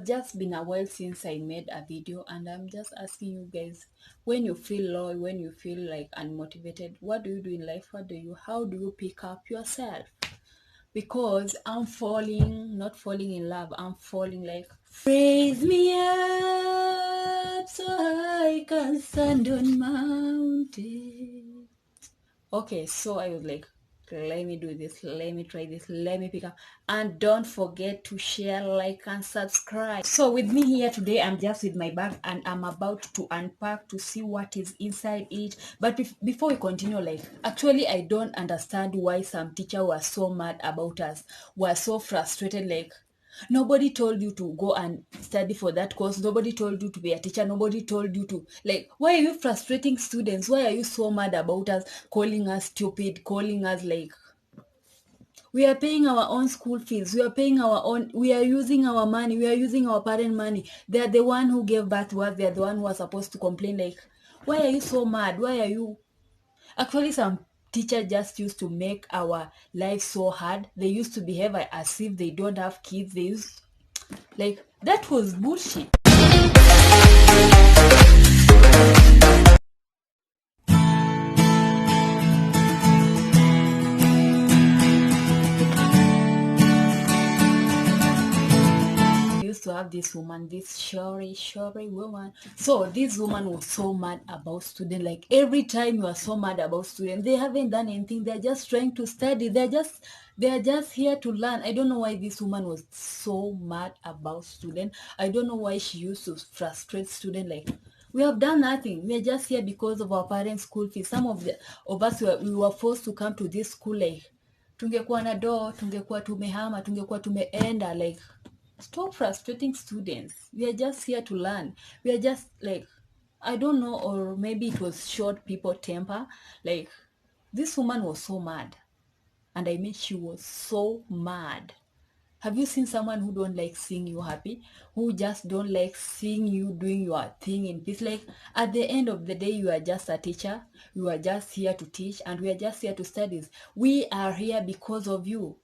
just been a while since I made a video, and I'm just asking you guys, when you feel low, when you feel like unmotivated, what do you do in life? How do you pick up yourself? Because I'm falling, not falling in love, I'm falling like, raise me up so I can stand on mountains. Okay, so I was like, let me do this, let me try this, let me pick up. And don't forget to share, like, and subscribe. So with me here today, I'm just with my bag and I'm about to unpack to see what is inside it. But before we continue, like, actually I don't understand why some teachers were so mad about us, were so frustrated, like, nobody told you to go and study for that course. Nobody told you to be a teacher. Nobody told you to, like, why are you frustrating students? Why are you so mad about us, calling us stupid, calling us like, we are paying our own school fees. We are paying our own, we are using our money. We are using our parent money. They are the one who gave birth to us. They are the one who are supposed to complain, like, why are you so mad? Why are you? Actually, some teachers just used to make our life so hard. They used to behave as if they don't have kids. They used, like, that was bullshit. Used to have this woman, this Shori woman. So this woman was so mad about students. Like, every time you are so mad about students, they haven't done anything. They're just trying to study. They're just here to learn. I don't know why this woman was so mad about students. I don't know why she used to frustrate students. Like, we have done nothing. We are just here because of our parents' school fees. Some of us we were forced to come to this school. Like, tungekuwa na doo, tungekuwa tumehama, tungekuwa tumeenda. Like, stop frustrating students. We are just here to learn. We are just like, I don't know, or maybe it was short people temper. Like, this woman was so mad. And I mean, she was so mad. Have you seen someone who don't like seeing you happy? Who just don't like seeing you doing your thing in peace? Like, at the end of the day, you are just a teacher. You are just here to teach, and we are just here to study. We are here because of you,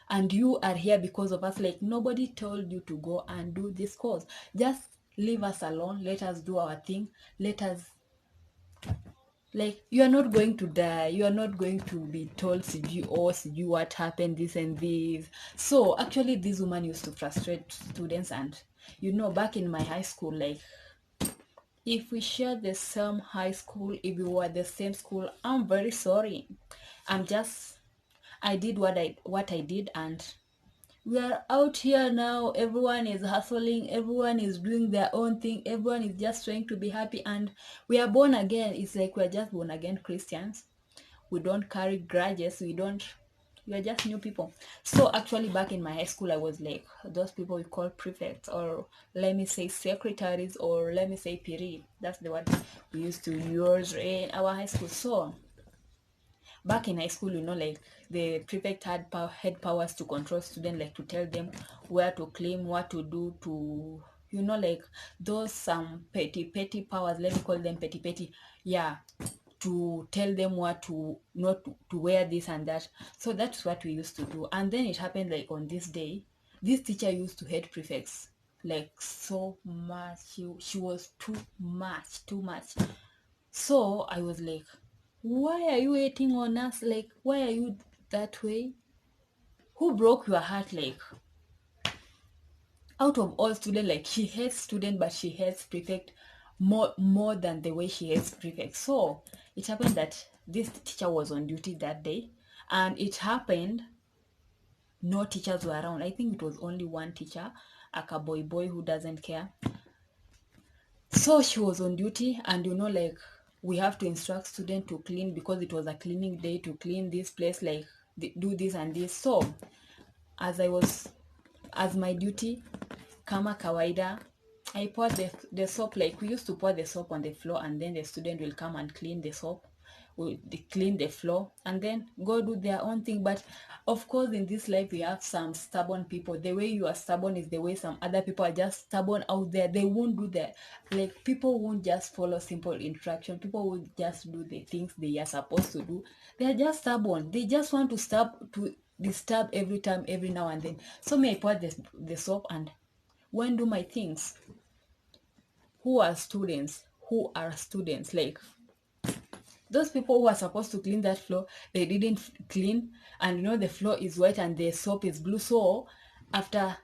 and you are here because of us. Like, nobody told you to go and do this course. Just leave us alone. Let us do our thing. Let us, like, you are not going to die. You are not going to be told see what happened, this and this. So actually this woman used to frustrate students. And back in my high school, like, if we share the same high school, if we were the same school, I'm very sorry. I did what I did, and we are out here now. Everyone is hustling. Everyone is doing their own thing. Everyone is just trying to be happy. And we are born again. It's like we're just born again Christians. We don't carry grudges. We are just new people. So actually back in my high school, I was like those people we call prefects, or let me say secretaries, or let me say piri. That's the word we used to use in our high school. So back in high school, like, the prefect had powers to control students, like to tell them where to clean, what to do, to, like, those some petty powers, let me call them petty, yeah, to tell them what to not to wear, this and that. So that's what we used to do. And then it happened, like, on this day, this teacher used to hate prefects, like, so much. She was too much. So I was like, why are you hating on us? Like, why are you that way? Who broke your heart? Like, out of all students, like, she hates student, but she hates prefect more than the way she hates prefect. So it happened that this teacher was on duty that day, and it happened no teachers were around. I think it was only one teacher, a boy who doesn't care. So she was on duty, and like, we have to instruct students to clean, because it was a cleaning day, to clean this place, like, do this and this. So as my duty, kama kawaida, I poured the soap. Like, we used to pour the soap on the floor, and then the student will come and clean the soap. They clean the floor and then go do their own thing. But of course, in this life, we have some stubborn people. The way you are stubborn is the way some other people are just stubborn out there. They won't do that. Like, people won't just follow simple instruction. People will just do the things they are supposed to do. They are just stubborn. They just want to disturb every time, every now and then. So me, I poured the soap, and When do my things? Who are students? Who are students? Like, those people who are supposed to clean that floor, they didn't clean. And the floor is white and the soap is blue. So after,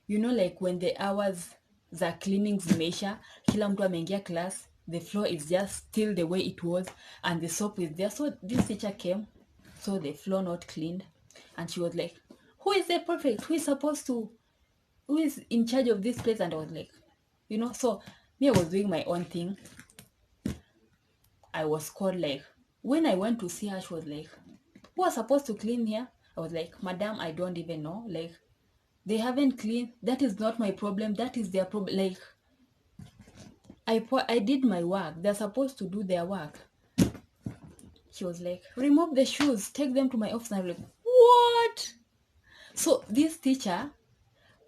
like when the hours za cleaning zimeisha, kila mtu ameingia class, the floor is just still the way it was and the soap is there. So this teacher came, so the floor not cleaned, and she was like, who is the prefect? Who is in charge of this place? And I was like, so me, I was doing my own thing. I was called. Like, when I went to see her, she was like, who was supposed to clean here? I was like, madam, I don't even know. Like, they haven't cleaned. That is not my problem. That is their problem. Like, I did my work. They're supposed to do their work. She was like, remove the shoes, take them to my office. And I was like, what? So this teacher,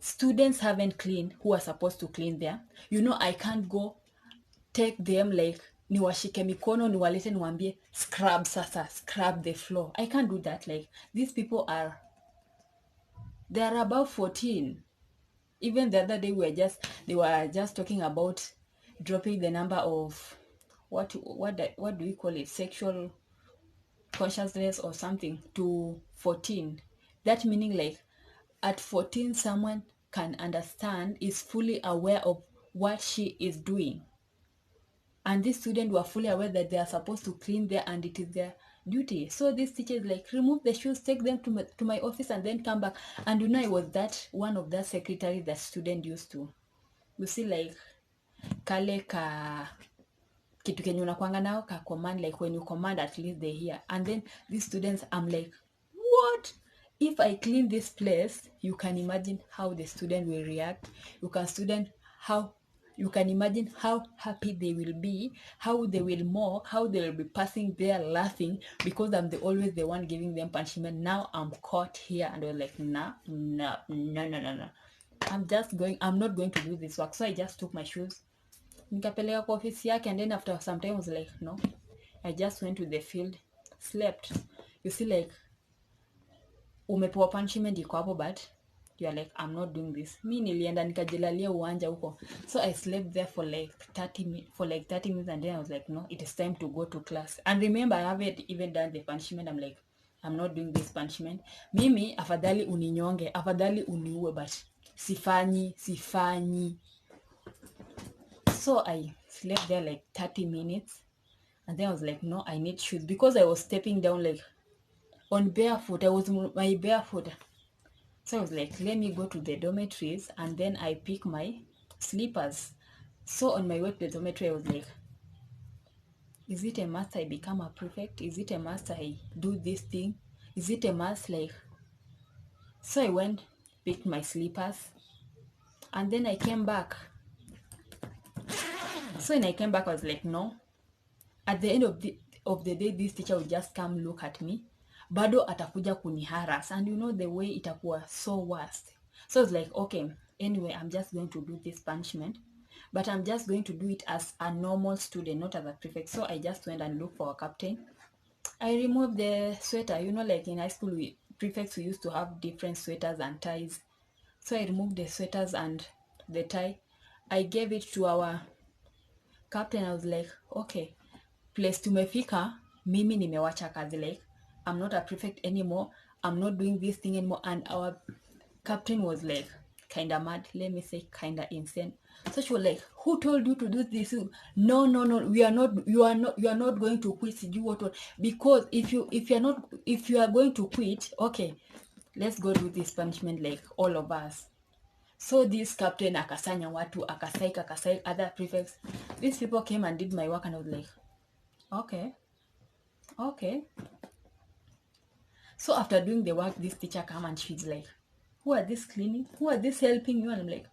students haven't cleaned who are supposed to clean there. I can't go take them, like, niwashike mikono niwalete niwambie scrub sasa, scrub the floor. I can't do that. Like, these people they are above 14. Even the other day they were just talking about dropping the number of what do we call it, sexual consciousness or something, to 14. That meaning, like, at 14 someone can understand, is fully aware of what she is doing. And these students were fully aware that they are supposed to clean there and it is their duty. So this teacher is like, remove the shoes, take them to my office and then come back. And I was that one of that secretary that student used to. You see, like, kale ka kitu kenye unakwanga nao ka command, like when you command at least they hear. And then these students, I'm like, what? If I clean this place, you can imagine how the student will react. You can imagine how happy they will be, how they will mock, how they will be passing there laughing because I'm always the one giving them punishment. Now I'm caught here, and they're like, no. I'm not going to do this work. So I just took my shoes, nikapeleka kwa ofisi yake, and then after some time I was like, no, I just went to the field, slept. You see, like, umepewa punishment iko hapo, but you are like, I'm not doing this. Mi nilienda nikajilalia uwanja huko. So I slept there for like 30 minutes, and then I was like, no, it is time to go to class. And remember, I haven't even done the punishment. I'm like, I'm not doing this punishment. Mimi afadhali uninyonge, afadhali uniue, but sifanyi. So I slept there like 30 minutes, and then I was like, no, I need shoes, because I was stepping down like on barefoot. I was my barefoot. So I was like, let me go to the dormitories, and then I pick my slippers. So on my way to the dormitory, I was like, is it a must I become a prefect? Is it a must I do this thing? Is it a must? Like, so I went, picked my slippers, and then I came back. So when I came back, I was like, no. At the end of the day, this teacher would just come look at me, bado atakuja kuniharas, and the way itakuwa so worst. So I was like, okay, anyway, I'm just going to do this punishment, but I'm just going to do it as a normal student, not as a prefect. So I just went and looked for a captain. I removed the sweater. Like in high school, prefects, we used to have different sweaters and ties. So I removed the sweaters and the tie. I gave it to our captain. I was like, okay, place tumefika, mimi nimewacha kazi. Like, I'm not a prefect anymore, I'm not doing this thing anymore. And our captain was like kinda mad, let me say kinda insane. So she was like, who told you to do this? No, you are not going to quit. What? Because if you are going to quit, okay, let's go do this punishment, like all of us. So this captain akasanya watu, akasaik other prefects. These people came and did my work, and I was like, okay. So after doing the work, this teacher come and she's like, who are this cleaning? Who are this helping you? And I'm like,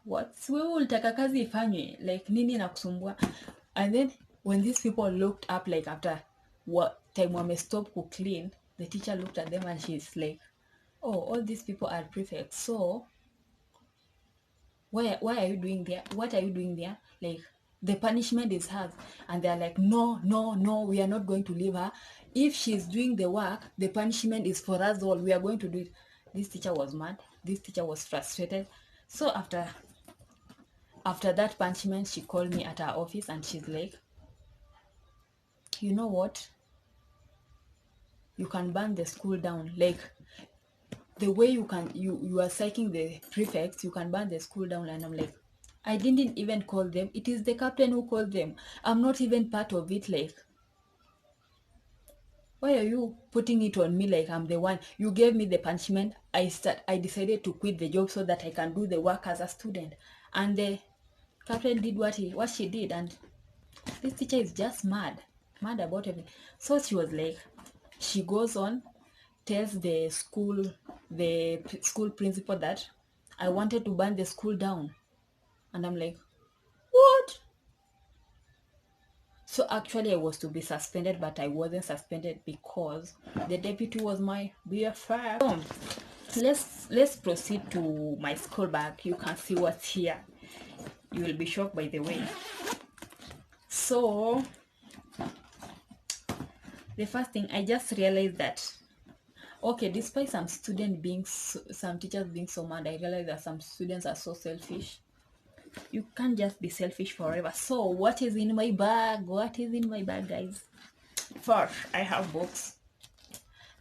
what? Wewe ulitaka kazi ifanywe, like nini nakusumbua? And then when these people looked up, like after what time wame stop to clean, the teacher looked at them and she's like, oh, all these people are prefects. So why are you doing there? What are you doing there? Like, the punishment is hers. And they're like, no, we are not going to leave her. If she's doing the work, the punishment is for us all. We are going to do it. This teacher was mad. this teacher was frustrated. So after that punishment, she called me at her office and she's like, you know what, you can burn the school down. Like, the way you are psyching the prefects, you can burn the school down. And I'm like, I didn't even call them. It is the captain who called them. I'm not even part of it. Like, why are you putting it on me like I'm the one? You gave me the punishment. I decided to quit the job so that I can do the work as a student. And the captain did what she did. And this teacher is just mad about everything. So she was like, she goes on, tells the school principal that I wanted to burn the school down. And I'm like, what? So actually I was to be suspended, but I wasn't suspended because the deputy was my BFF. So let's proceed to my school bag. You can see what's here. You will be shocked, by the way. So the first thing, I just realized that, okay, despite some teachers being so mad, I realized that some students are so selfish. You can't just be selfish forever. So what is in my bag? What is in my bag, guys? First, I have books.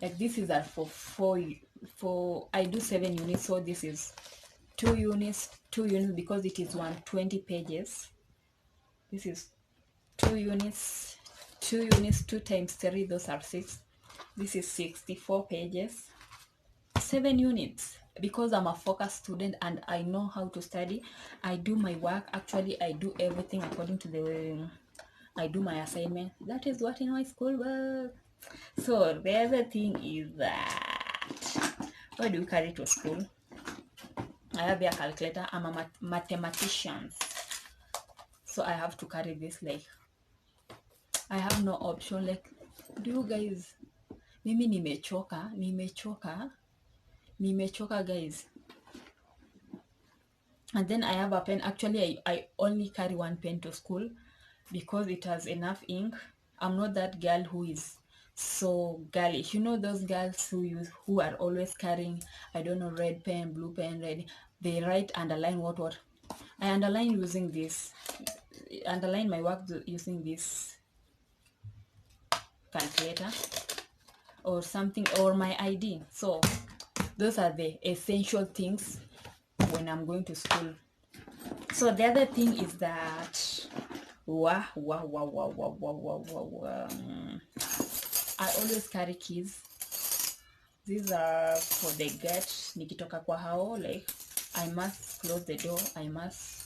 Like, this is for I do 7 units, so this is 2 units because it is 120 pages. This is 2 units, 2 times 3, those are 6. This is 64 pages. 7 units because I'm a focused student and I know how to study. I do my work. Actually, I do everything according to the I do my assignment. That is what in my school work. So the other thing is that, what do you carry to school? I have a calculator. I'm a mathematician, so I have to carry this. Like, I have no option. Like, do you guys, mimi nimechoka guys. And then I have a pen. Actually, I only carry one pen to school because it has enough ink. I'm not that girl who is so girlish. You know those girls who are always carrying, I don't know, red pen, blue pen, red. They write, underline what. I underline using this. Underline my work using this calculator or something, or my ID. So those are the essential things when I'm going to school. So the other thing is that I always carry keys. These are for the gate. Nikitoka kwa hao, like, I must close the door. I must.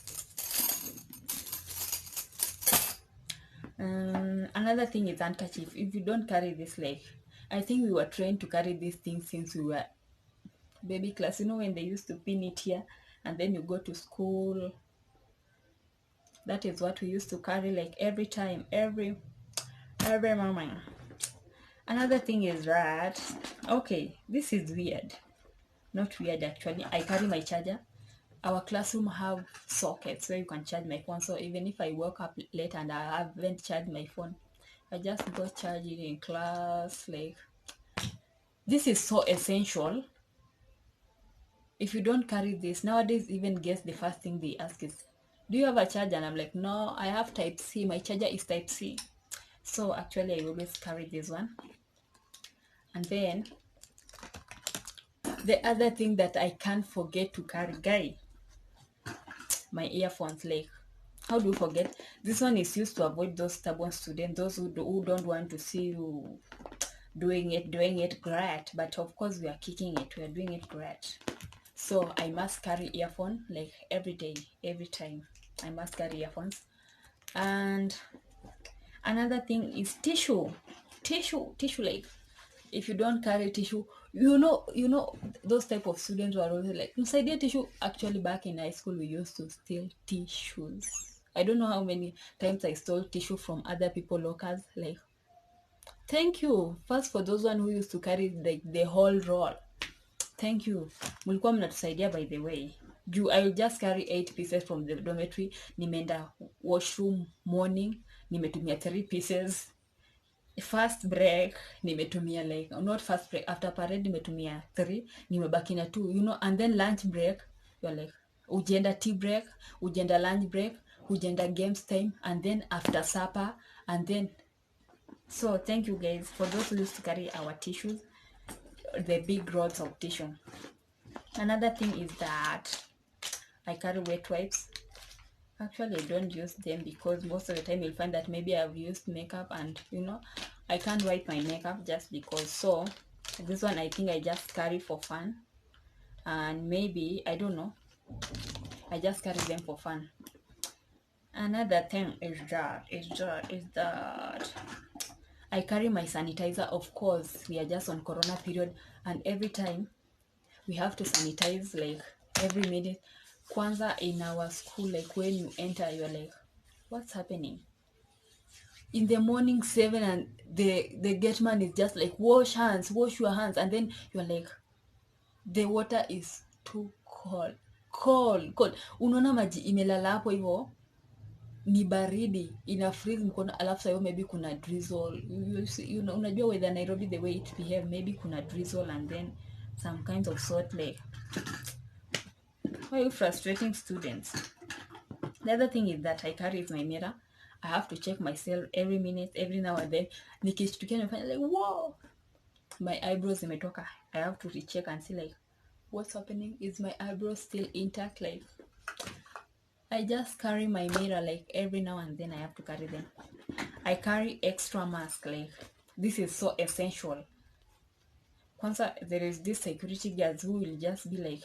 Another thing is handkerchief. If you don't carry this, like, I think we were trained to carry these things since we were baby class. You know, when they used to pin it here and then you go to school. That is what we used to carry, like, every time, every moment. Another thing is that, okay, this is weird. Not weird, actually. I carry my charger. Our classroom have sockets where you can charge my phone. So even if I woke up late and I haven't charged my phone, I just go charge it in class. Like, this is so essential. If you don't carry this, nowadays, even guess the first thing they ask is, do you have a charger? And I'm like, no, I have type C. My charger is type C. So actually I always carry this one. And then the other thing that I can't forget to carry, guy, my earphones. Like, how do you forget? This one is used to avoid those stubborn students, those who don't want to see you doing it great. But of course we are kicking it, we are doing it great. So I must carry earphone, like, every day, every time. I must carry earphones. And another thing is tissue. Like, if you don't carry tissue, you know those type of students who are always like, inside tissue. Actually, back in high school, we used to steal tissues. I don't know how many times I stole tissue from other people lockers. Like, thank you first for those one who used to carry, like, the whole roll. Thank you, mlikuwa mnatusaidia, by the way. I will just carry 8 pieces from the dormitory. Nimeenda washroom morning, nimetumia 3 pieces. first break nimetumia like not first break, after parade nimetumia 3, nimebaki na 2, you know, and then lunch break you're like ujenda tea break, ujenda lunch break, ujenda games time, and then after supper, and then so thank you guys for those who used to carry our tissues, the big rods of tissue. Another thing is that I carry wet wipes. Actually, I don't use them because most of the time you'll find that maybe I've used makeup and you know I can't wipe my makeup just because. So this one I think I just carry for fun, and maybe I don't know, I just carry them for fun. Another thing is that I carry my sanitizer. Of course, we are just on corona period, and every time we have to sanitize like every minute. Kwanza in our school, like when you enter, you're like, what's happening? In the morning 7, and the gate man is just like, wash your hands, and then you're like, the water is too cold. Unaona maji imelala hapo hivyo ni baridi, ina freeze mkono, alafu sayo maybe kuna drizzle. Unajua weather Nairobi the way it behave, maybe kuna drizzle and then some kinds of sort like, why are you frustrating students? The other thing is that I carry is my mirror. I have to check myself every minute, every now and then. Nikishtukia nimefanya like, whoa, my eyebrows imetoka. I have to recheck and see like, what's happening? Is my eyebrows still intact? Like, I just carry my mirror like every now and then I have to carry them. I carry extra mask, like this is so essential. Kwanza, there is this security guards who will just be like,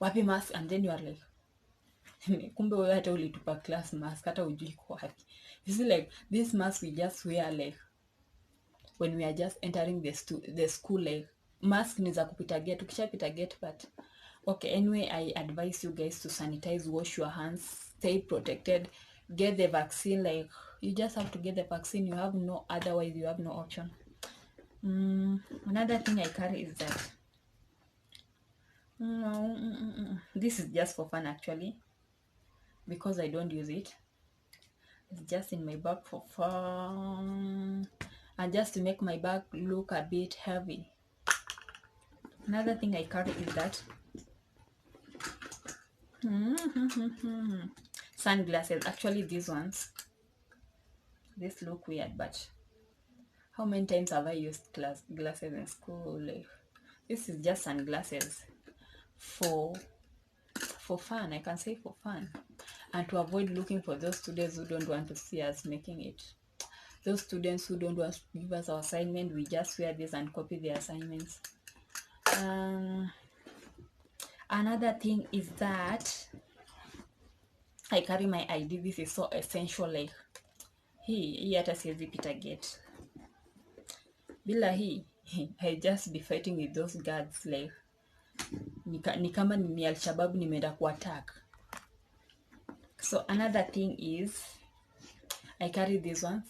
wapi mask, and then you are like, kumbe wewe hata ulitupa class mask hata ujui kwa wapi. You see like this mask we just wear like when we are just entering the school, like mask ni za kupita gate, ukishapita gate. But okay, anyway, I advise you guys to sanitize, wash your hands, stay protected, get the vaccine. Like you just have to get the vaccine, you have no otherwise, you have no option. Another thing I carry is that this is just for fun actually, because I don't use it. It's just in my bag for fun and just to make my bag look a bit heavy. Another thing I carry is that sunglasses. Actually, these ones, this look weird, but how many times have I used glasses in school? Like, this is just sunglasses for fun. I can say for fun, and to avoid looking for those students who don't want to see us making it. Those students who don't want to give us our assignment, we just wear this and copy their assignments. Another thing is that I carry my ID. This is so essential. Like hii hata siwezi pita gate bila hii. I just be fighting with those guards like ni kama ni Al-Shabaab nimeenda ku attack. So another thing is I carry these ones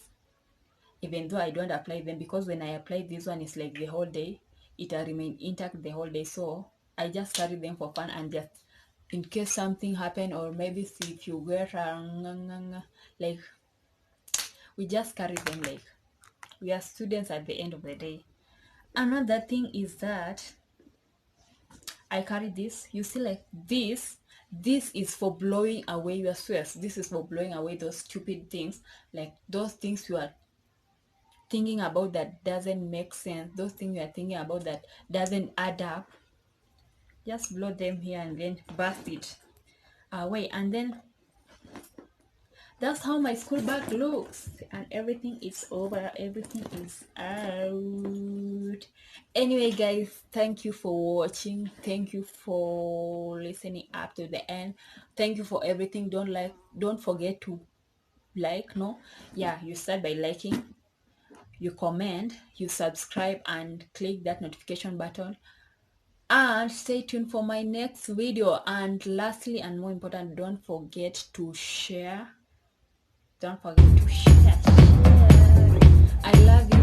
even though I don't apply them, because when I apply this one it's like the whole day, it will remain intact the whole day. So I just carry them for fun and just in case something happen, or maybe if you wear like we just carry them like we are students at the end of the day. Another thing is that I carry this. You see like this is for blowing away your stress. This is for blowing away those stupid things, like those things you are thinking about that doesn't make sense, those things you are thinking about that doesn't add up. Just blow them here and then burst it away, and then that's how my school bag looks, and everything is over, everything is out. Anyway guys, thank you for watching, thank you for listening up to the end, thank you for everything. Don't forget to like. You start by liking, you comment, you subscribe, and click that notification button, and stay tuned for my next video. And lastly and more important, don't forget to share. I love you.